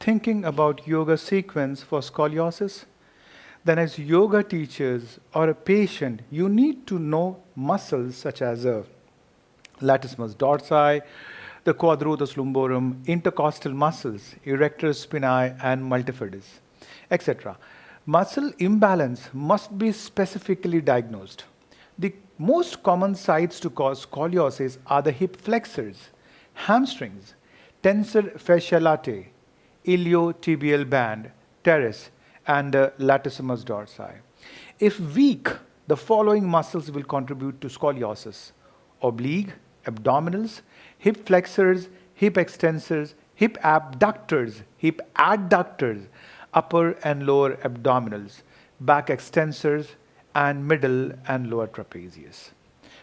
thinking about yoga sequence for scoliosis? Then as yoga teachers or a patient, you need to know muscles such as latissimus dorsi, the quadratus lumborum, intercostal muscles, erector spinae, and multifidus, etc. Muscle imbalance must be specifically diagnosed. The most common sites to cause scoliosis are the hip flexors, hamstrings, tensor fasciae latae, iliotibial band, teres, and latissimus dorsi. If weak, the following muscles will contribute to scoliosis: oblique, abdominals, hip flexors, hip extensors, hip abductors, hip adductors, upper and lower abdominals, back extensors, and middle and lower trapezius.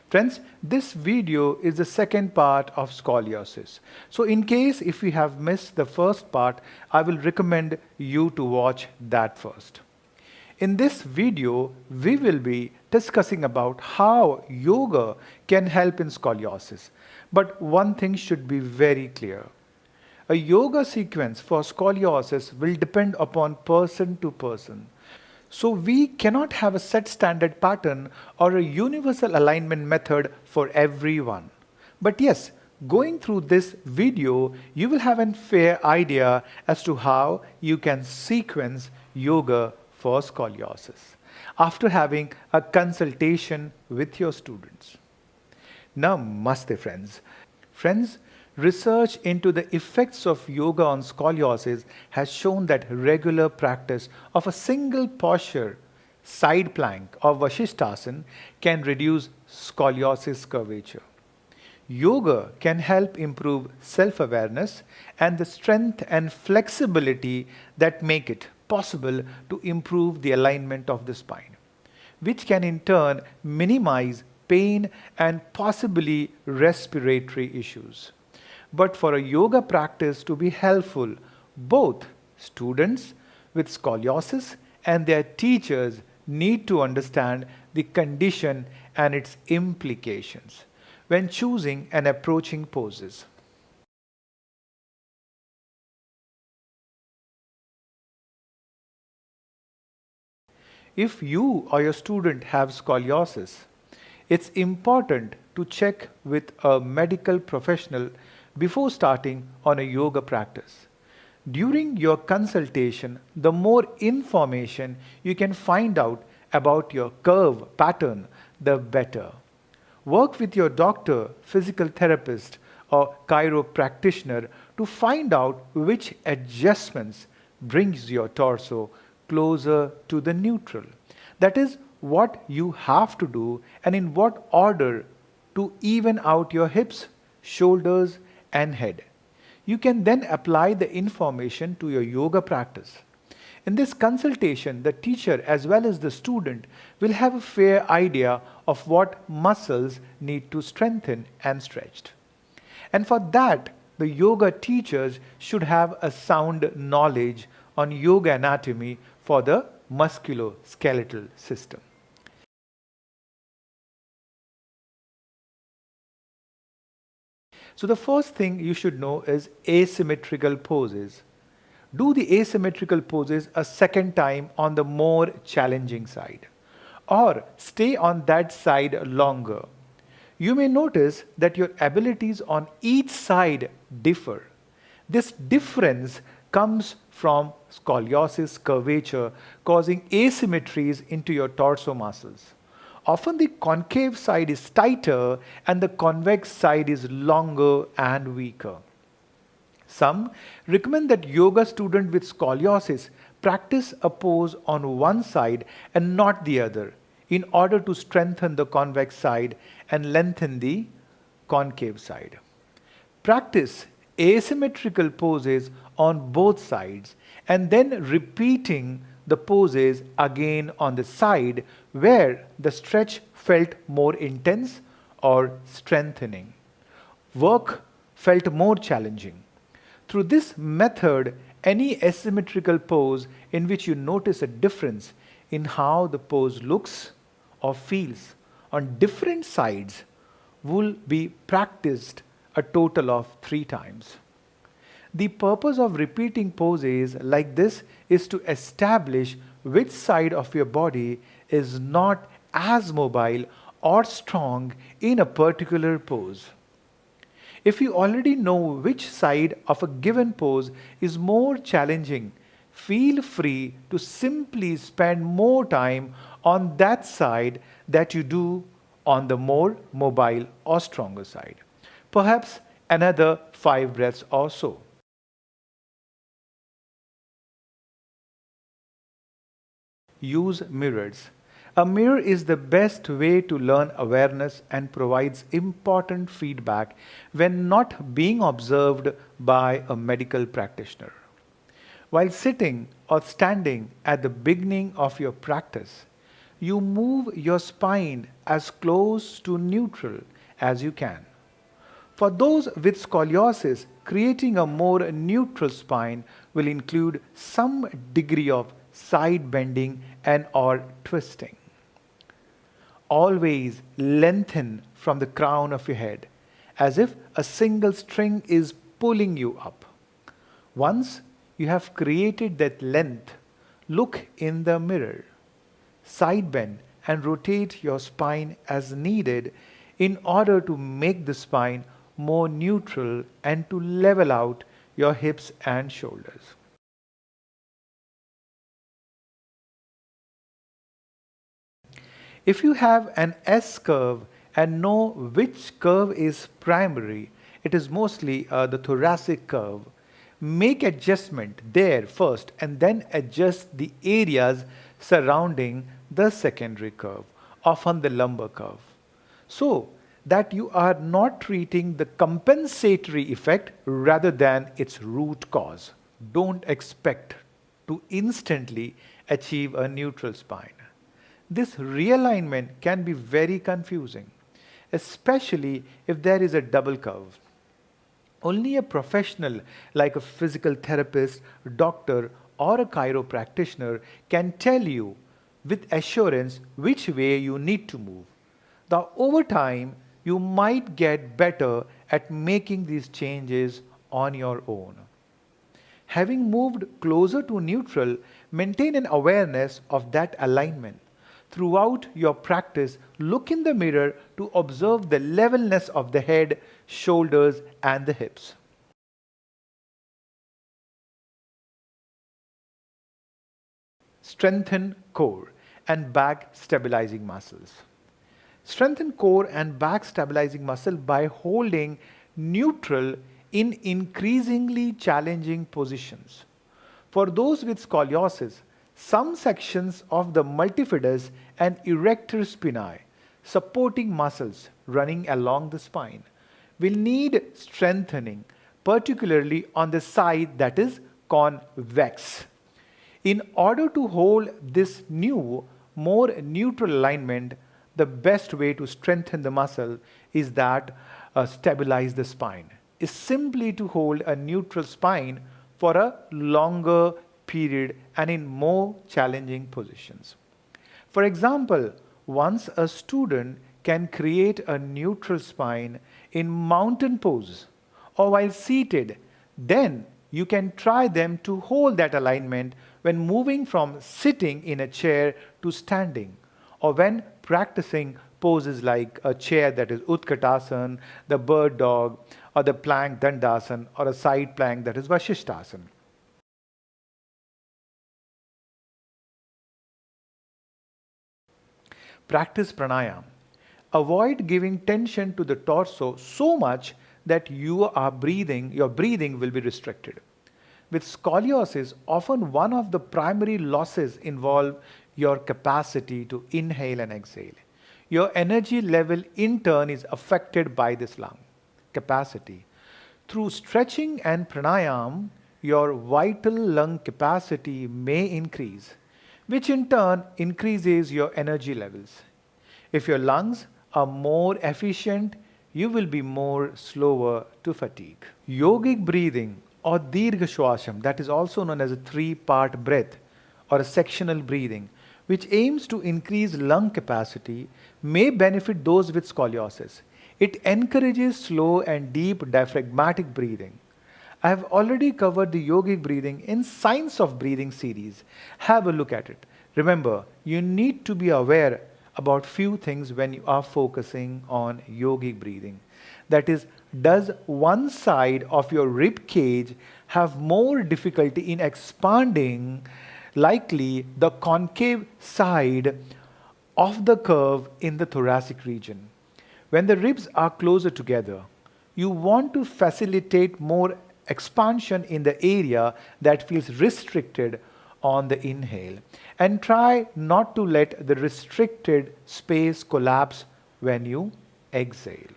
Friends, this video is the second part of scoliosis. So in case if we have missed the first part, I will recommend you to watch that first. In this video, we will be discussing about how yoga can help in scoliosis. But one thing should be very clear. A yoga sequence for scoliosis will depend upon person to person. So we cannot have a set standard pattern or a universal alignment method for everyone. But yes, going through this video, you will have a fair idea as to how you can sequence yoga for scoliosis after having a consultation with your students. Namaste friends. Friends, research into the effects of yoga on scoliosis has shown that regular practice of a single posture, side plank or Vasishthasana can reduce scoliosis curvature. Yoga can help improve self-awareness and the strength and flexibility that make it possible to improve the alignment of the spine, which can in turn minimize pain and possibly respiratory issues. But for a yoga practice to be helpful, both students with scoliosis and their teachers need to understand the condition and its implications when choosing and approaching poses. If you or your student have scoliosis, it's important to check with a medical professional before starting on a yoga practice. During your consultation, the more information you can find out about your curve pattern, the better. Work with your doctor, physical therapist, or chiropractor to find out which adjustments brings your torso closer to the neutral. That is what you have to do and in what order to even out your hips, shoulders, and head. You can then apply the information to your yoga practice. In this consultation, the teacher as well as the student will have a fair idea of what muscles need to strengthen and stretched. And for that, the yoga teachers should have a sound knowledge on yoga anatomy for the musculoskeletal system. So the first thing you should know is asymmetrical poses. Do the asymmetrical poses a second time on the more challenging side, or stay on that side longer. You may notice that your abilities on each side differ. This difference comes from scoliosis curvature causing asymmetries into your torso muscles. Often the concave side is tighter and the convex side is longer and weaker. Some recommend that yoga student with scoliosis practice a pose on one side and not the other in order to strengthen the convex side and lengthen the concave side. Practice asymmetrical poses on both sides and then repeating the poses again on the side where the stretch felt more intense or strengthening. Work felt more challenging. Through this method, any asymmetrical pose in which you notice a difference in how the pose looks or feels on different sides will be practiced a total of 3 times. The purpose of repeating poses like this is to establish which side of your body is not as mobile or strong in a particular pose. If you already know which side of a given pose is more challenging, feel free to simply spend more time on that side that you do on the more mobile or stronger side. Perhaps another 5 breaths or so. Use mirrors. A mirror is the best way to learn awareness and provides important feedback when not being observed by a medical practitioner. While sitting or standing at the beginning of your practice, you move your spine as close to neutral as you can. For those with scoliosis, creating a more neutral spine will include some degree of side bending and or twisting. Always lengthen from the crown of your head as if a single string is pulling you up. Once you have created that length, look in the mirror. Side bend and rotate your spine as needed in order to make the spine more neutral and to level out your hips and shoulders. If you have an S curve and know which curve is primary, it is mostly the thoracic curve. Make adjustment there first and then adjust the areas surrounding the secondary curve, often the lumbar curve, so that you are not treating the compensatory effect rather than its root cause. Don't expect to instantly achieve a neutral spine. This realignment can be very confusing, especially if there is a double curve. Only a professional like a physical therapist, doctor, or a chiropractor can tell you with assurance which way you need to move. Now, over time, you might get better at making these changes on your own. Having moved closer to neutral, maintain an awareness of that alignment. Throughout your practice, look in the mirror to observe the levelness of the head, shoulders, and the hips. Strengthen core and back stabilizing muscles. Strengthen core and back stabilizing muscle by holding neutral in increasingly challenging positions. For those with scoliosis, some sections of the multifidus and erector spinae, supporting muscles running along the spine, will need strengthening, particularly on the side that is convex. In order to hold this new, more neutral alignment, the best way to strengthen the muscle is that stabilize the spine, is simply to hold a neutral spine for a longer period and in more challenging positions. For example, once a student can create a neutral spine in mountain pose or while seated, then you can try them to hold that alignment when moving from sitting in a chair to standing, or when practicing poses like a chair that is Utkatasana, the bird dog, or the plank Dandasana, or a side plank that is Vashishtasana. Practice pranayama. Avoid giving tension to the torso so much that your breathing will be restricted. With scoliosis, often one of the primary losses involve your capacity to inhale and exhale. Your energy level in turn is affected by this lung capacity. Through stretching and pranayama, your vital lung capacity may increase, which in turn increases your energy levels. If your lungs are more efficient, you will be more slower to fatigue. Yogic breathing or Dirgha Shwasam, that is also known as a three-part breath or a sectional breathing, which aims to increase lung capacity, may benefit those with scoliosis. It encourages slow and deep diaphragmatic breathing. I have already covered the yogic breathing in Science of Breathing series. Have a look at it. Remember, you need to be aware about few things when you are focusing on yogic breathing. That is, does one side of your rib cage have more difficulty in expanding? Likely the concave side of the curve in the thoracic region. When the ribs are closer together, you want to facilitate more expansion in the area that feels restricted on the inhale, and try not to let the restricted space collapse when you exhale.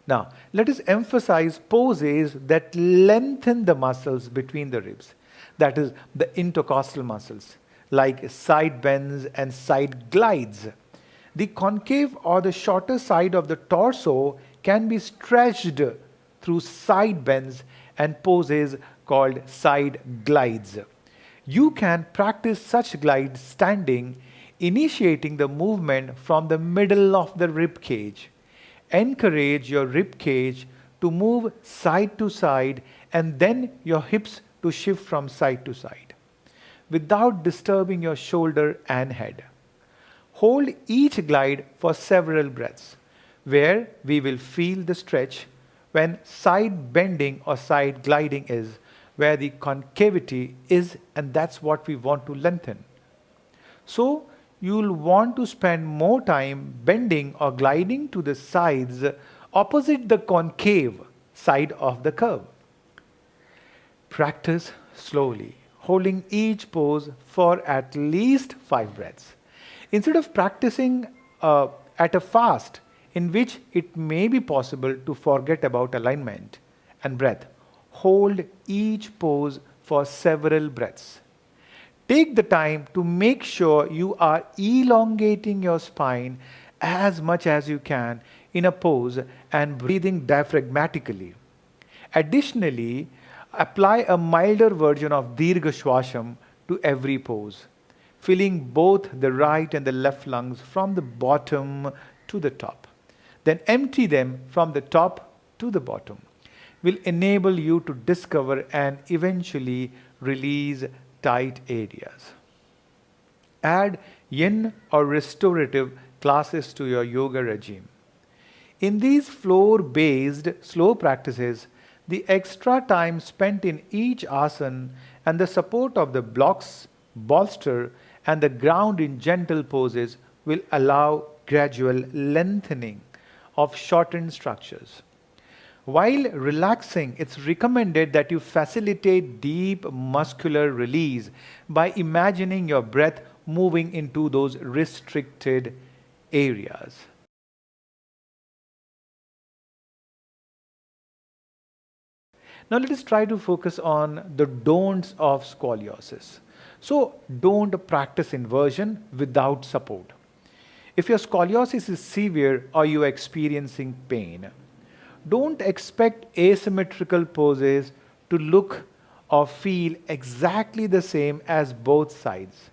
Now, let us emphasize poses that lengthen the muscles between the ribs, that is, the intercostal muscles, like side bends and side glides. The concave or the shorter side of the torso can be stretched through side bends and poses called side glides. You can practice such glides standing, initiating the movement from the middle of the rib cage. Encourage your rib cage to move side to side and then your hips to shift from side to side without disturbing your shoulder and head. Hold each glide for several breaths, where we will feel the stretch when side bending or side gliding is, where the concavity is, and that's what we want to lengthen. So, you'll want to spend more time bending or gliding to the sides opposite the concave side of the curve. Practice slowly, holding each pose for at least 5 breaths. Instead of practicing at a fast in which it may be possible to forget about alignment and breath, hold each pose for several breaths. Take the time to make sure you are elongating your spine as much as you can in a pose and breathing diaphragmatically. Additionally, apply a milder version of Dirgha Shwasam to every pose, filling both the right and the left lungs from the bottom to the top. Then empty them from the top to the bottom. Will enable you to discover and eventually release tight areas. Add yin or restorative classes to your yoga regime. In these floor-based slow practices, the extra time spent in each asana and the support of the blocks, bolster, and the ground in gentle poses will allow gradual lengthening of shortened structures. While relaxing, it's recommended that you facilitate deep muscular release by imagining your breath moving into those restricted areas. Now let us try to focus on the don'ts of scoliosis. So don't practice inversion without support. If your scoliosis is severe or you are experiencing pain, don't expect asymmetrical poses to look or feel exactly the same as both sides.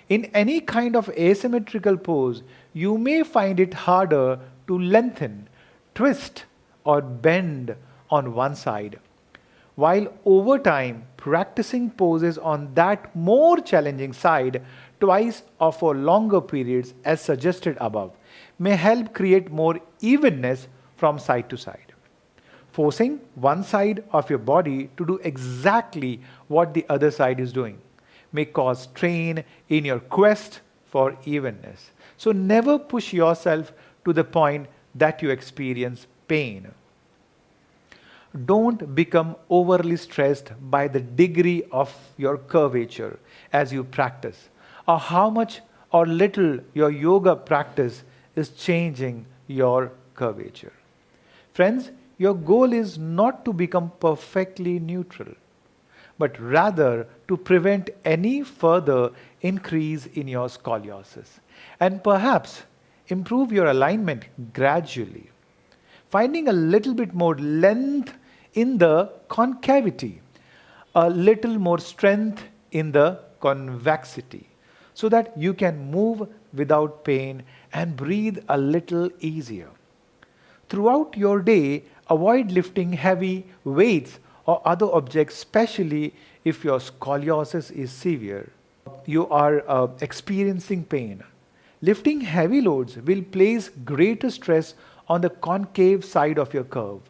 In any kind of asymmetrical pose, you may find it harder to lengthen, twist, or bend on one side, while over time practicing poses on that more challenging side twice or for longer periods as suggested above may help create more evenness from side to side. Forcing one side of your body to do exactly what the other side is doing may cause strain in your quest for evenness. So never push yourself to the point that you experience pain. Don't become overly stressed by the degree of your curvature as you practice, or how much or little your yoga practice is changing your curvature. Friends, your goal is not to become perfectly neutral, but rather to prevent any further increase in your scoliosis and perhaps improve your alignment gradually. Finding a little bit more length in the concavity, a little more strength in the convexity, so that you can move without pain and breathe a little easier. Throughout your day, avoid lifting heavy weights or other objects, especially if your scoliosis is severe. You are experiencing pain. Lifting heavy loads will place greater stress on the concave side of your curve,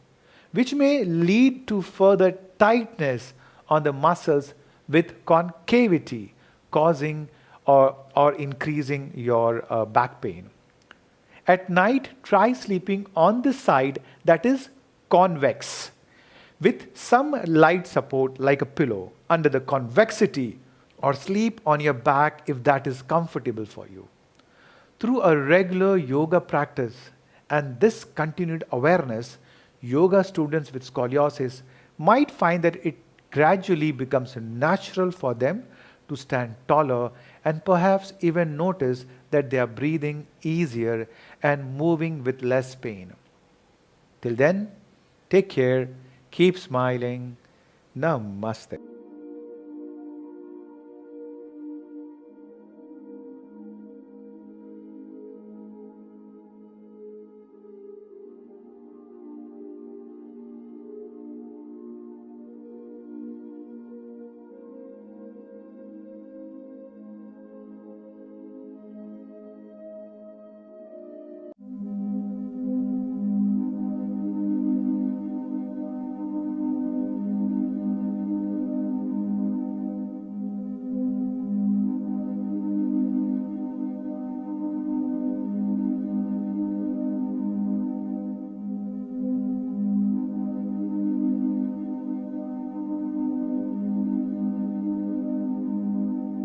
which may lead to further tightness on the muscles with concavity, causing or increasing your back pain. At night, try sleeping on the side that is convex with some light support like a pillow under the convexity, or sleep on your back if that is comfortable for you. Through a regular yoga practice and this continued awareness, yoga students with scoliosis might find that it gradually becomes natural for them to stand taller and perhaps even notice that they are breathing easier and moving with less pain. Till then, take care, keep smiling. Namaste.